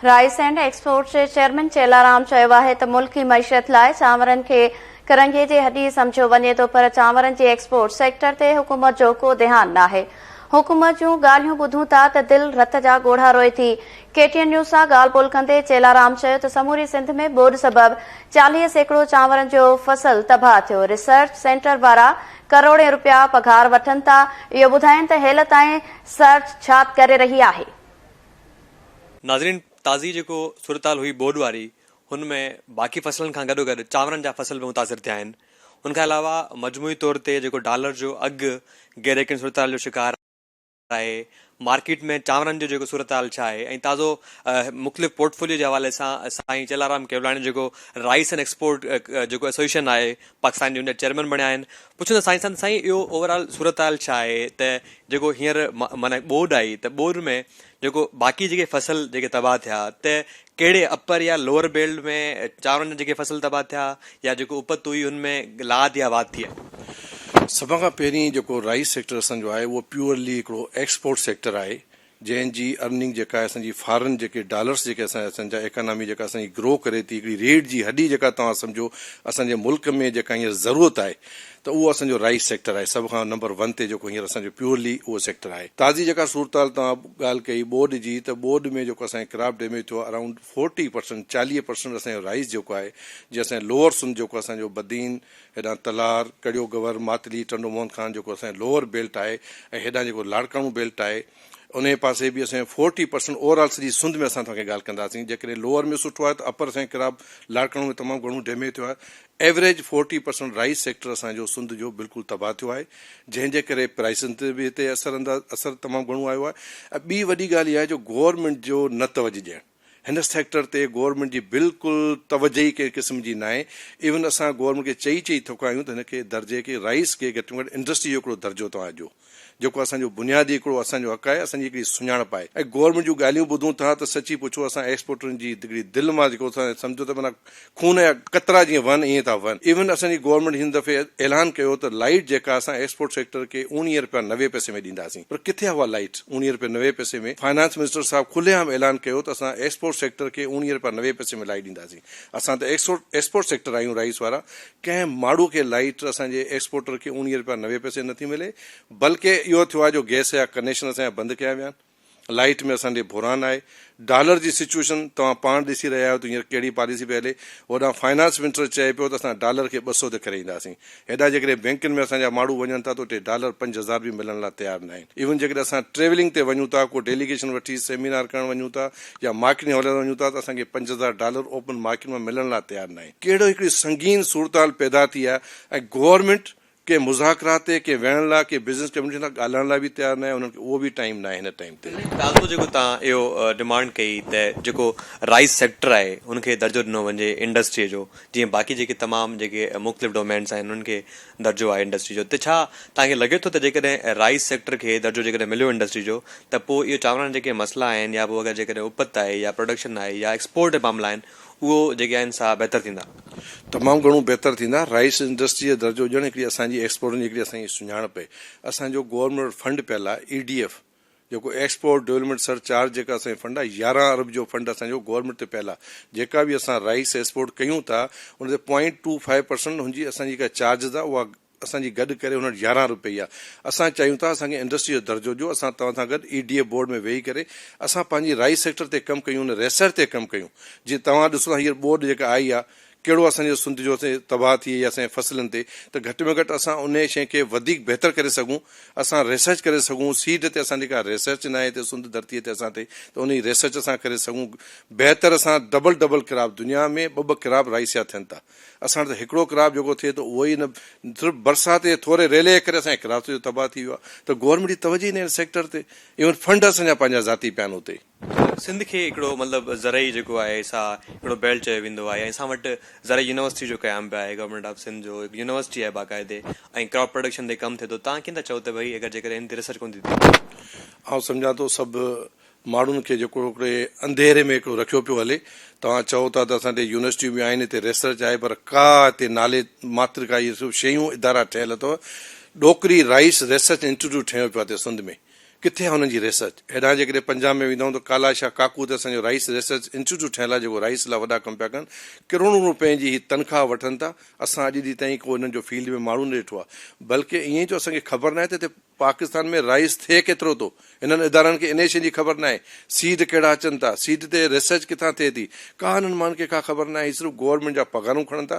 Rice and export जे chairman Chelaram चयो आहे त मुल्की मईशत लाइ चांवरनि खे करंगे जे हॾी समझियो वञे थो, पर चांवरनि जे एक्सपोर्ट सेक्टर ते हुकूमत जो को ध्यानु नाहे। हुकूमत जूं ॻाल्हियूं ॿुधूं था त दिलि रत जा ॻोढ़ा रोए थी। KTN न्यूज़ सां ॻाल्हि ॿोल कंदे चेलाराम चयो त समूरी सिंध में ॿोॾि सबबि 40 चांवरनि जो फसल तबाह थियो। रिसर्च सेंटर वारा करोड़े रुपया पघार वठनि था। इहो ॿुधाइनि त हेल ताईं सर्च छा करे रही आहे। नाज़रीन, ताज़ी जेको सूरताल हुई बोर्ड वारी, हुनमें बाक़ी फसलनि खां गॾोगॾु चांवरनि जा फसल बि मुतासिर थिया आहिनि। उनखां अलावा मजमूई तौर ते जेको डॉलर जो अघु गैर सूरताल जो शिकार आहे, मार्केट में चांवरनि जो जेको सूरताल छा आहे, ऐं ताज़ो मुख़्तलिफ़ पोर्टफोलियो जे हवाले सां साईं चेलाराम केवलाणी जेको राइस एंड एक्सपोर्ट जेको एसोसिएशन आहे पाकिस्तान जो, उन चेयरमैन बणिया आहिनि। पुछूं त साईं इहो ओवरऑल सूरताल छा आहे, त जेको हींअर माना ॿोॾि आई, त ॿोॾि में जेको बाक़ी जेके फसल जेके तबाह थिया, त कहिड़े अपर या लोअर बेल्ट में चांवरनि जा जेके फसल तबाह थिया, या जेको उपत हुई उनमें लाद या वाद थी आहे? सभ खां पहिरीं जेको राइस सेक्टर असांजो आहे उहो प्योरली हिकिड़ो एक्सपोर्ट सेक्टर आहे, जंहिंजी अर्निंग जेका आहे असांजी फॉरेन जेके डॉलर्स जेके असांजा इकोनॉमी जेका असांजी ग्रो करे थी, हिकिड़ी रेट जी हॾी जेका तव्हां सम्झो असांजे मुल्क में जेका हींअर ज़रूरत आहे, त उहो असांजो राइस सेक्टर आहे। सभ खां नंबर 1 ते जेको हींअर असांजो प्योरली उहो सेक्टर आहे। ताज़ी जेका सूरताल तव्हां ॻाल्हि कई ॿोॾि जी, त ॿोॾि में जेको असांजे क्रॉप डैमेज थियो आहे अराउंड 40%, 40% असांजो राइस जेको आहे, जीअं असांजो लोअर सुंध जेको असांजो बदीन, हेॾां तलार, कड़ियो गवर, मातली, टंडो मोहन खान जेको असांजो लोअर बेल्ट आहे, ऐं हेॾां जेको लाड़काणू बेल्ट आहे, उन पासे बि असांजो 40% ओवरऑल सॼी सुंध में असां तव्हांखे ॻाल्हि कंदासीं। जेकॾहिं लोअर में सुठो आहे त अपर असांजे क्रॉप लाड़काणू में तमामु घणो डैमेज थियो आहे। एवरेज 40% राइस सेक्टर असांजो सुंध जो बिल्कुलु तबाह थियो आहे, जंहिंजे करे प्राइसनि ते बि हिते असर तमामु घणो आयो आहे। ऐं ॿी वॾी ॻाल्हि इहा आहे जो गवर्नमेंट जो न तवजो ॾियणु, हिन सेक्टर ते गवर्नमेंट जी बिल्कुलु तवजो ई कंहिं क़िस्म जी न आहे। इवन असां गवर्नमेंट खे चई थोका आहियूं त हिनखे दर्जे खे राइस खे घटि में घटि इंडस्ट्री जो हिकिड़ो दर्जो तव्हां ॾियो, जेको असांजो बुनियादी हिकिड़ो असांजो हक़ आहे, असांजी हिकिड़ी सुञाणप आहे। ऐं गवर्नमेंट जूं ॻाल्हियूं ॿुधूं था त सची पुछो असां एक्सपोर्टरनि जी हिकिड़ी दिलि मां जेको असां सम्झो त माना खून जा कतरा जीअं वहनि, ईअं था वहनि। इवन असांजी गवर्नमेंट हिन दफ़े ऐलान कयो त लाइट जेका असां एक्सपोर्ट सेक्टर खे 19 रुपया 90 पैसे में ॾींदासीं, पर किथे आहे उहा लाइट 19 रुपया 90 पैसे में? फाइनेंस मिनिस्टर साहब खुलेआम ऐलान कयो त असां एक्सपोर्ट सेक्टर खे 19 रुपया 90 पैसे में लाइट ॾींदासीं। असां त एक्सपोर्ट सेक्टर आहियूं राइस वारा, कंहिं माण्हू खे लाइट असांजे एक्सपोर्टर खे 19 रुपया 90 पैसे नथी मिले। बल्कि इहो थियो आहे जो गैस जा कनेक्शन असांजा बंदि कया विया आहिनि, लाइट में असांजे बुरान आहे। डॉलर जी सिचुएशन तव्हां पाण ॾिसी रहिया आहियो त हींअर कहिड़ी पॉलिसी पई हले। होॾां फाइनेंस मिनिस्टर चए पियो त असां डॉलर खे 200 ते करे ईंदासीं। हेॾा जेकॾहिं बैंकुनि में असांजा माण्हू वञनि था त उते डॉलर 5000 बि मिलण लाइ तयारु न आहिनि। इवन जेकॾहिं असां ट्रेवलिंग ते वञूं था, को डेलीगेशन वठी सेमिनार करणु वञूं था या मार्केटिंग हॉल वञूं था, त असांखे 5000 डॉलर ओपन मार्केट में मिलण लाइ तयारु न आहिनि। कहिड़ो हिकिड़ी संगीन सूरताल पैदा थी आहे, ऐं गवर्नमेंट के मुज़ाकरात ते के वेहण लाइ के बिज़नेस कम्युनिटी सां ॻाल्हाइण लाइ बि तयारु न आहे, उन्हनि खे उहो बि टाइम न आहे हिन टाइम ते। ताज़ो जेको तव्हां इहो डिमांड कई त जेको राइस सेक्टर आहे हुनखे दर्जो ॾिनो वञे इंडस्ट्रीअ जो, जीअं बाक़ी जेके तमामु जेके मुख़्तलिफ़ डोमेन्स आहिनि उन्हनि खे दर्जो आहे इंडस्ट्री जो, त छा तव्हांखे लॻे थो त जेकॾहिं राइस सेक्टर खे दर्जो जेकॾहिं मिलियो इंडस्ट्री जो, त पोइ इहो चांवरनि जेके मसइला आहिनि, या पोइ अगरि जेकॾहिं उपत आहे या प्रोडक्शन आहे या एक्सपोर्ट जा मामला आहिनि, उहो जेके आहिनि सा बहितर थींदा? तमामु घणो बहितर थींदा। राइस इंडस्ट्री जो दर्जो ॾियणु हिकिड़ी असांजी एक्सपोर्टनि जी हिकिड़ी असांजी सुञाणप आहे। असांजो गवर्नमेंट फंड पियल आहे EDF, जेको एक्सपोर्ट डेवलपमेंट सरचार्ज जेका असांजो फंड आहे, 11 अरब जो फंड असांजो गवर्नमेंट ते पियल आहे। जेका बि असां राइस एक्सपोर्ट कयूं था उन ते 0.25% हुनजी असांजी जेका चार्जिस आहे उहा असांजी गॾु करे हुन 11 रुपए आहे। असां चाहियूं था असांखे इंडस्ट्री जो दर्जो ॾियो। असां तव्हां सां गॾु EDF बोर्ड में वेही करे असां पंहिंजी राइस सेक्टर ते कमु कयूं, रिसर्च ते कमु कयूं। जीअं तव्हां ॾिसो था हींअर बोर्ड जेका आई आहे, कहिड़ो असांजो सुंध जो तबाह थी या असांजे फसलनि ते, त घटि में घटि असां उन शइ खे वधीक बहितर करे सघूं, असां रिसर्च करे सघूं। सीड ते असांजी का रिसर्च न आहे हिते सुंध धरतीअ ते असां ते, त उन जी रिसर्च असां करे सघूं। बहितर असां डबल क्रॉप, दुनिया में ॿ क्रॉप राइस जा थियनि था। असां त हिकिड़ो क्रॉप जेको थिए थो उहो ई न, सिर्फ़ु बरसाति जे थोरे रेले करे असांजे क्रॉप जो तबाह थी वियो आहे। त गवर्नमेंट जी तवजो ई न सेक्टर ते, इवन फंड असांजा पंहिंजा ज़ाती पिया आहिनि उते। सिंध खे हिकिड़ो मतिलबु ज़रई जेको आहे सा हिकिड़ो बेल्ट चयो वेंदो आहे, ऐं असां वटि ज़रई यूनिवर्सिटी जो क़याम पियो आहे। गवर्नमेंट ऑफ सिंध जो हिकु यूनिवर्सिटी आहे बाक़ाइदे, ऐं क्रॉप प्रोडक्शन ते कमु थिए थो। तव्हां कीअं था चओ त भई अगरि जेकॾहिं हिन ते रिसर्च कोन थी थिए? आउं सम्झां थो सभु माण्हुनि खे जेको हिकिड़े अंधेरे में हिकिड़ो रखियो पियो हले। तव्हां चओ था त असांजे यूनिवर्सिटियूं बि आहिनि, हिते रिसर्च आहे, पर का हिते नाले मात्र का इहे शयूं इदारा ठहियल अथव। ॾोकरी राइस रिसर्च इंस्टीट्यूट ठहियो पियो आहे हिते सिंध में, किथे आहे हुननि जी रिसर्च। हेॾां जेकॾहिं पंजाब में वेंदा आहियूं त कालाशाह काकू ते असांजो राइस रिसर्च इंस्टीट्यूट ठहियल आहे जेको राइस लाइ वॾा कम पिया कनि, करोड़ों रुपए जी तनख़्वाह वठनि था। असां अॼु ॾींहुं ताईं को हिननि जो फील्ड में माण्हू न ॾिठो आहे। बल्कि ईअं जो असांखे ख़बर न आहे त हिते पाकिस्तान में राइस थिए केतिरो थो। इन्हनि इदारनि खे इन शइ जी ख़बर न आहे सीड कहिड़ा अचनि था, सीड ते रिसर्च किथां थिए थी, का हिननि माण्हुनि खे का ख़बर न आहे। सिर्फ़ु गवर्नमेंट जा पगारूं खणनि था